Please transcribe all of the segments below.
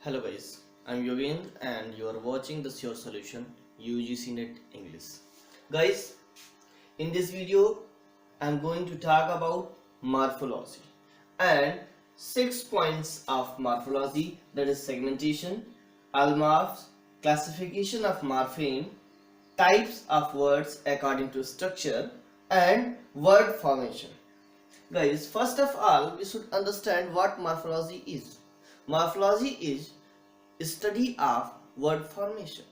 Hello guys, I'm Yogen and you are watching the Sure Solution UGC Net English. Guys, in this video I'm going to talk about morphology and 6 points of morphology, that is segmentation, allmorphs, classification of morpheme, types of words according to structure and word formation. Guys, first of all we should understand what morphology is. Morphology is study of word formation.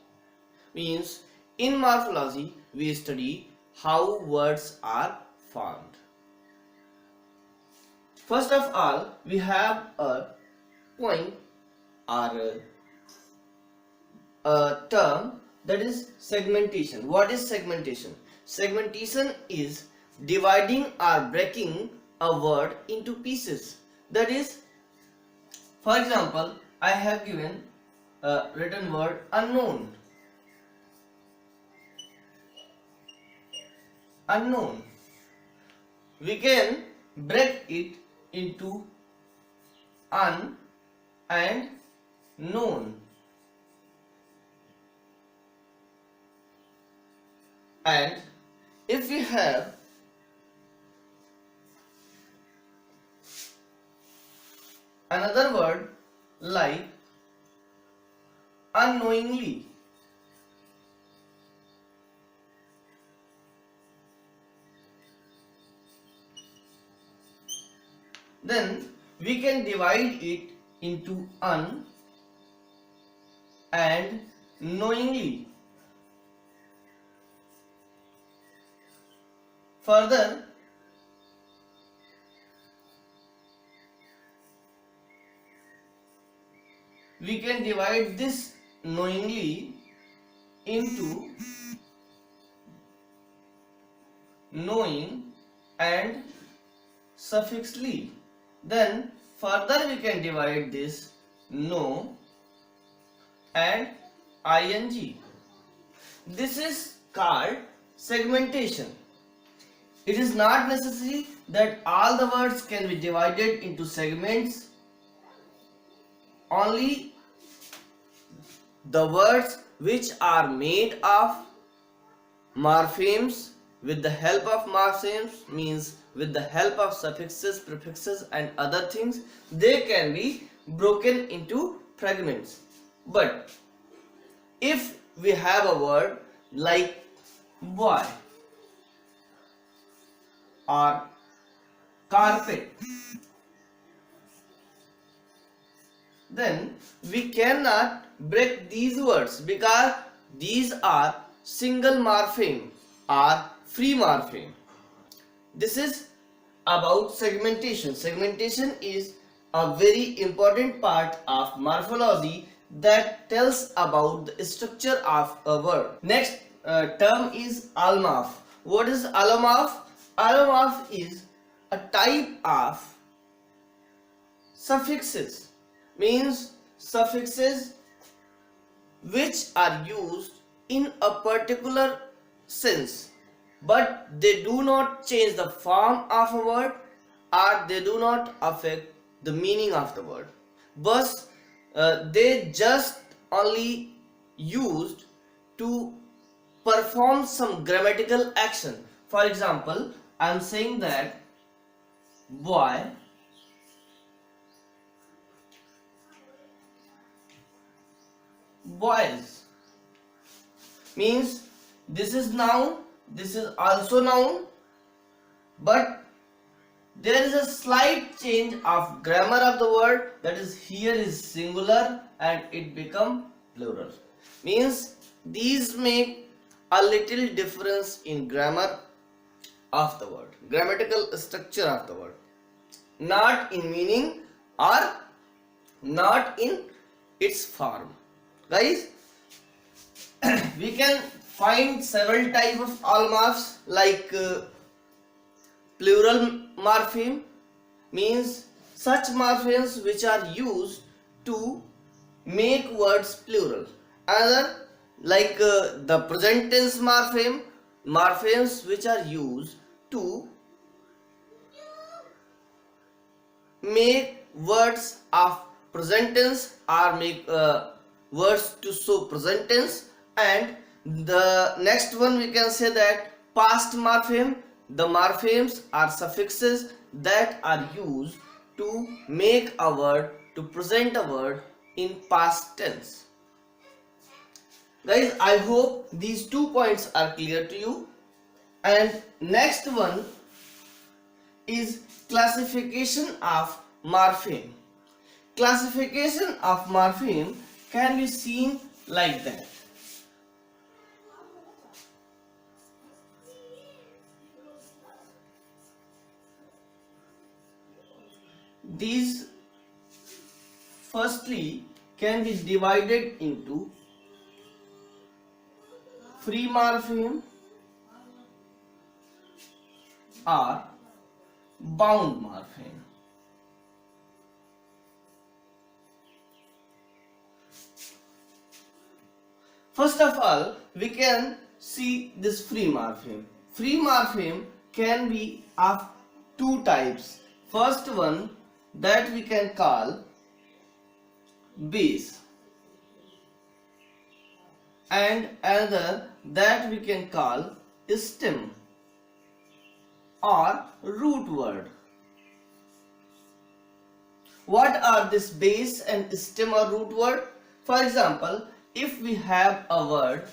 Means in morphology we study how words are formed. First of all we have a point or a term, that is segmentation. What is segmentation? Segmentation is dividing or breaking a word into pieces. That is, for example, I have given a written word unknown. Unknown. We can break it into un and known. And if we have another word like unknowingly, then we can divide it into un and knowingly. Further, we can divide this knowingly into knowing and suffixly. Then further we can divide this know and ing. This is called segmentation. It is not necessary that all the words can be divided into segments. Only the words which are made of morphemes, with the help of morphemes, means with the help of suffixes, prefixes and other things, they can be broken into fragments. But if we have a word like boy or carpet, then we cannot break these words because these are single morpheme or free morpheme. This is about segmentation. Segmentation is a very important part of morphology that tells about the structure of a word. Next term is allmorph. What is allomorph? Allomorph is a type of suffixes. Means suffixes which are used in a particular sense, but they do not change the form of a word or they do not affect the meaning of the word, but they just only used to perform some grammatical action. For example, I am saying that boy boys, means this is noun, this is also noun, but there is a slight change of grammar of the word, that is here is singular and it become plural. Means these make a little difference in grammar of the word, grammatical structure of the word, not in meaning or not in its form. Guys, we can find several types of allmorphs like plural morpheme, means such morphemes which are used to make words plural. Another like the present tense morpheme, morphemes which are used to make words of present tense are words to show present tense, and the next one we can say that past morpheme. The morphemes are suffixes that are used to make a word, to present a word in past tense. Guys, I hope these 2 points are clear to you. And next one is classification of morpheme. Classification of morpheme can be seen like that. These firstly can be divided into free morpheme or bound morpheme. First of all, we can see this free morpheme. Free morpheme can be of 2 types. First one that we can call base, and another that we can call stem or root word. What are this base and stem or root word? For example, if we have a word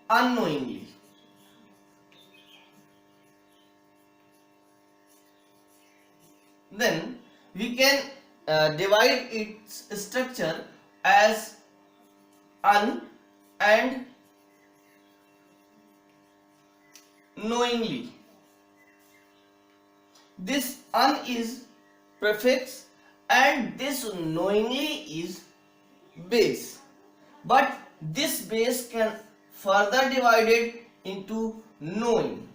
unknowingly, then we can divide its structure as un and knowingly. This un is prefix and this knowingly is base, but this base can further divided into knowing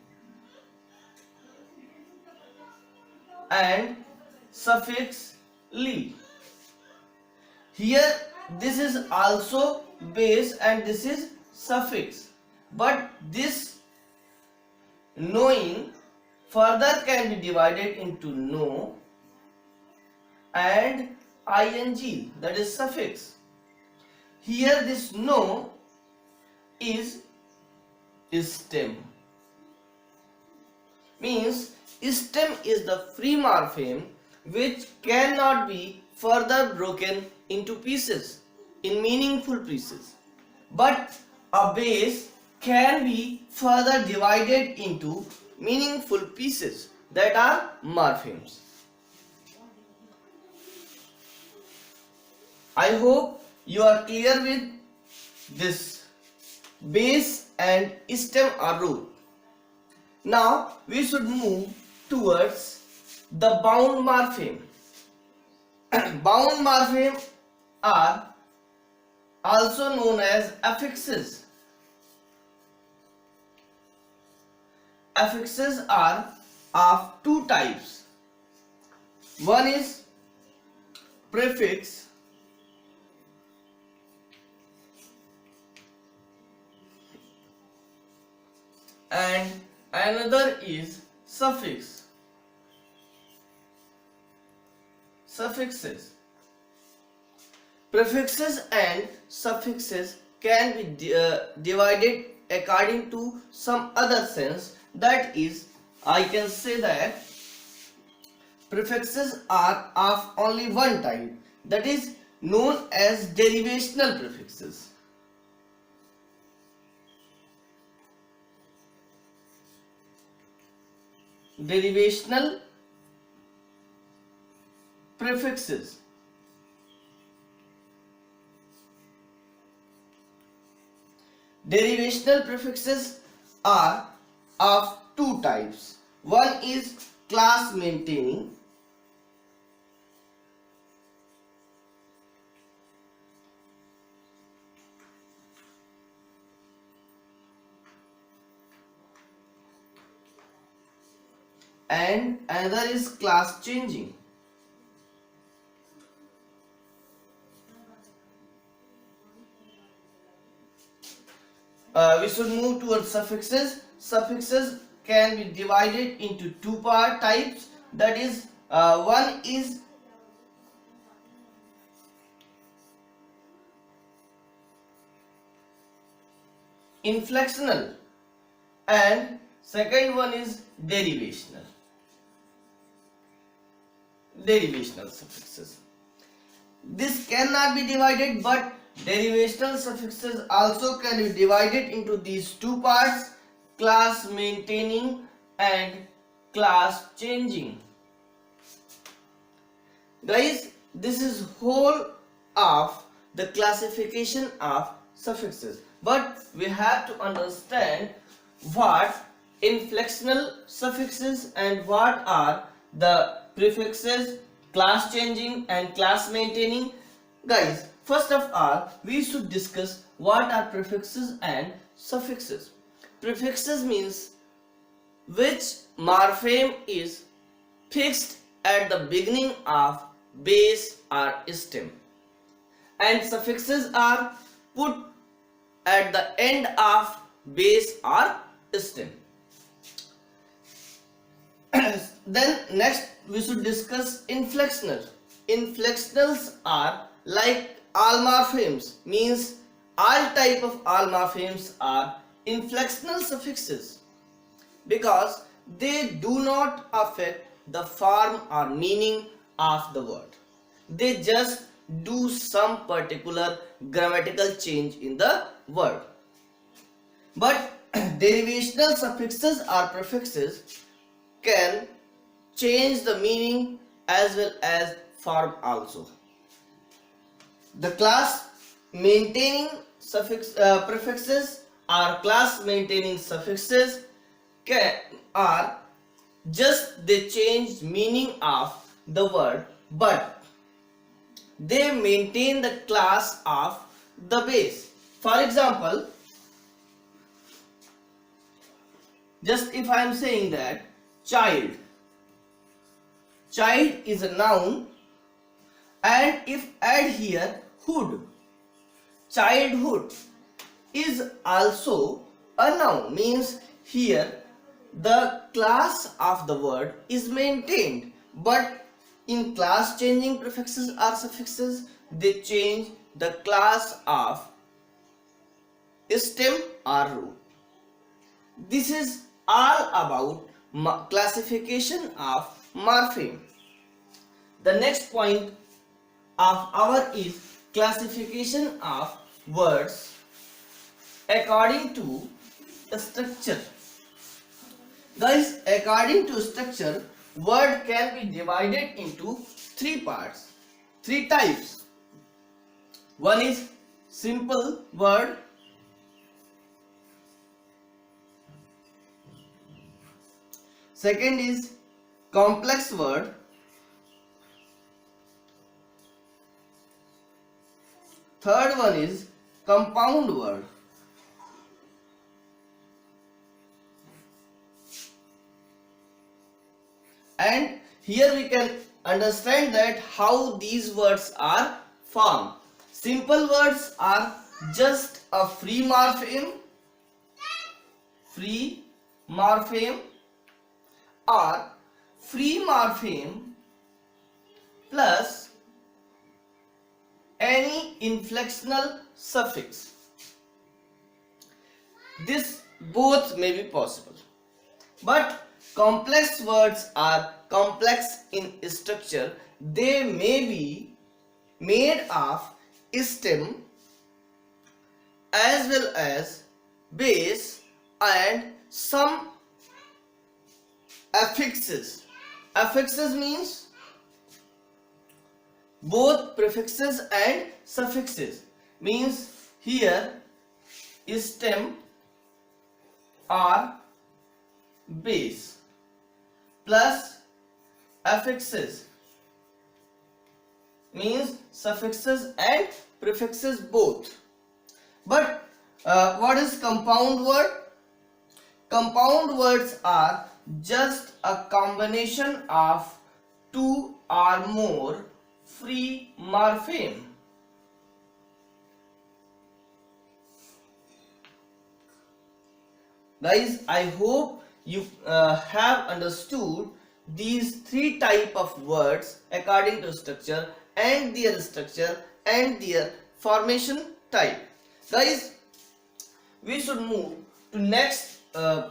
and suffix ly. Here this is also base and this is suffix, but this knowing further can be divided into know and ing, that is suffix. Here this know is stem, means stem is the free morpheme which cannot be further broken into pieces, in meaningful pieces, but a base can be further divided into meaningful pieces, that are morphemes. I hope you are clear with this base and stem or root. Now we should move towards the bound morpheme. Bound morpheme are also known as affixes. Affixes are of 2 types. One is prefix and another is suffix. Suffixes. Prefixes and suffixes can be divided according to some other sense. That is, I can say that prefixes are of only one type, that is known as derivational prefixes. Derivational prefixes. Derivational prefixes are of 2 types. One is class maintaining and another is class changing. We should move towards suffixes. Suffixes can be divided into 2 types, that is one is inflectional, and second one is derivational. Derivational suffixes. This cannot be divided, but derivational suffixes also can be divided into these two parts: class maintaining and class changing. Guys, this is whole of the classification of suffixes, but we have to understand what inflectional suffixes and what are the prefixes, class changing and class maintaining. Guys, first of all, we should discuss what are prefixes and suffixes. Prefixes means which morpheme is fixed at the beginning of base or stem, and suffixes are put at the end of base or stem. Then next we should discuss inflectional. Inflectionals are like all morphemes, means all type of all morphemes are inflectional suffixes because they do not affect the form or meaning of the word. They just do some particular grammatical change in the word. But derivational suffixes or prefixes can change the meaning as well as form also. The class maintaining prefixes or class maintaining suffixes are just they change meaning of the word, but they maintain the class of the base. For example, just if I am saying that child is a noun, and if add here hood, childhood is also a noun, means here the class of the word is maintained, but in class changing prefixes or suffixes they change the class of stem or root. This is all about classification of morpheme. The next point of our is classification of words according to the structure. Guys, according to structure, word can be divided into three parts, three types. One is simple word, second is complex word, third one is compound word, and here we can understand that how these words are formed. Simple words are just a free morpheme or free morpheme plus any inflectional suffix. This both may be possible, but complex words are complex in structure. They may be made of stem as well as base and some affixes. Affixes means both prefixes and suffixes, means here stem or base plus affixes, means suffixes and prefixes both. But what is compound word? Compound words are just a combination of two or more free morpheme. Guys, I hope you have understood these three type of words according to structure and their formation type. Guys, we should move to next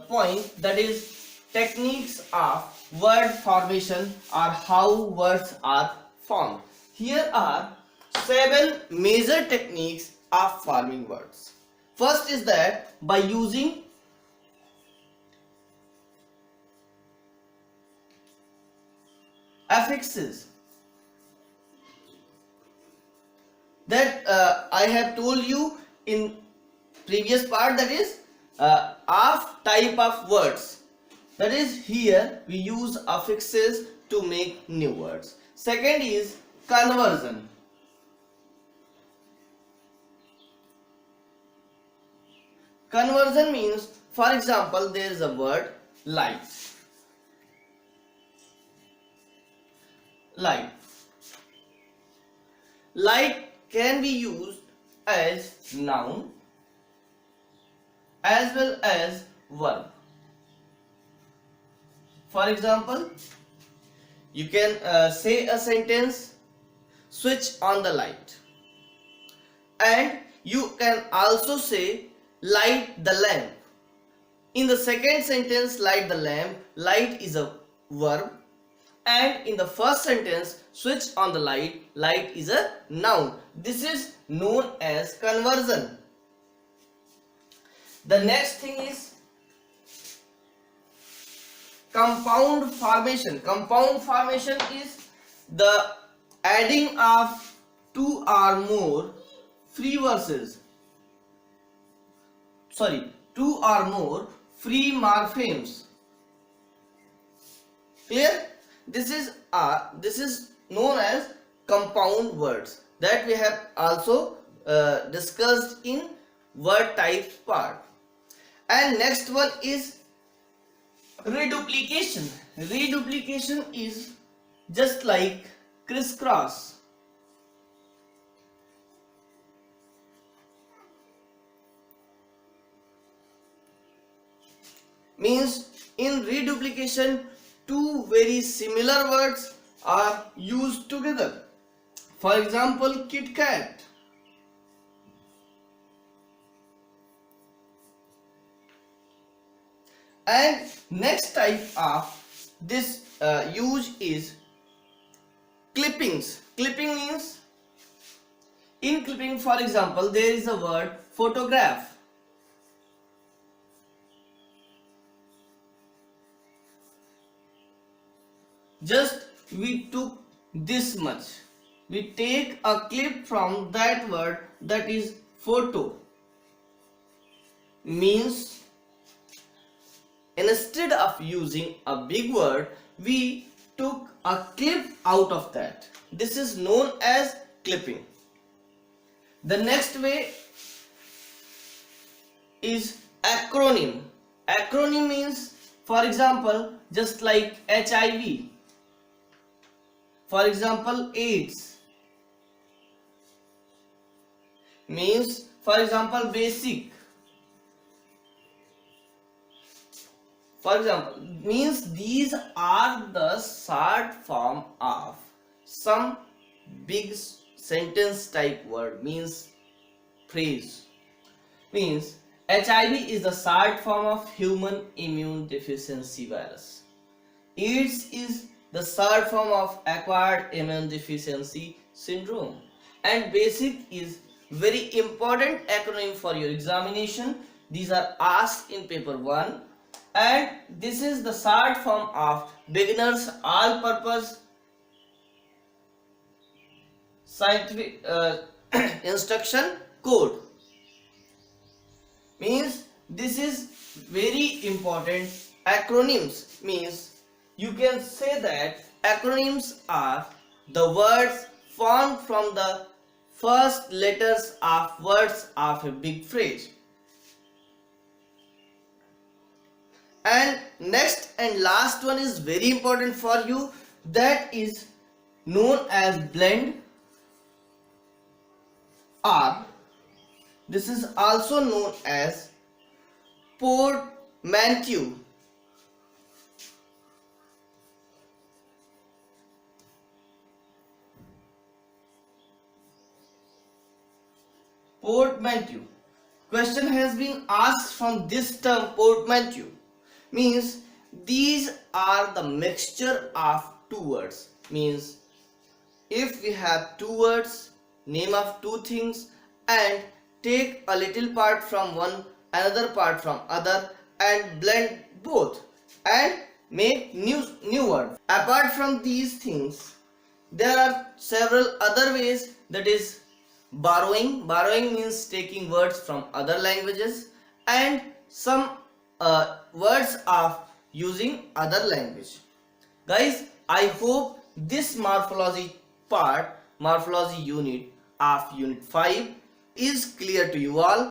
point, that is techniques of word formation or how words are formed. Here are 7 major techniques of forming words. First is that by using affixes, that I have told you in previous part, that is of type of words, that is here we use affixes to make new words. Second is conversion. Conversion means, for example, there is a word light. Light. Light can be used as noun as well as verb. For example, you can say a sentence, switch on the light, and you can also say light the lamp. In the second sentence, light the lamp, light is a verb, and in the first sentence, switch on the light, light is a noun. This is known as conversion. The next thing is compound formation. Compound formation is the adding of 2 or more free verses. 2 or more free morphemes. Clear? This is known as compound words, that we have also discussed in word types part. And next one is reduplication. Reduplication is just like crisscross. Means in reduplication, 2 very similar words are used together. For example, Kit Kat. And next type of this use is clippings. Clipping means, in clipping, for example, there is a word photograph. Just we took this much, we take a clip from that word, that is photo. Means instead of using a big word, we took a clip out of that. This is known as clipping. The next way is acronym. Acronym means, for example, just like HIV. For example, AIDS. Means, for example, basic. For example, means these are the short form of some big sentence type word, means phrase. Means HIV is the short form of human immune deficiency virus. AIDS is the short form of acquired immune deficiency syndrome. And basic is very important acronym for your examination. These are asked in paper 1. And this is the short form of beginners all purpose scientific instruction code. Means this is very important. Acronyms means you can say that acronyms are the words formed from the first letters of words of a big phrase. And next and last one is very important for you, that is known as blend, or this is also known as portmanteau. Portmanteau. question has been asked from this term portmanteau, means these are the mixture of two words. Means if we have two words, name of two things, and take a little part from one, another part from other, and blend both and make new words. Apart from these things, there are several other ways, that is borrowing means taking words from other languages, and some words of using other language. Guys, I hope this morphology part, morphology unit of unit 5 is clear to you all.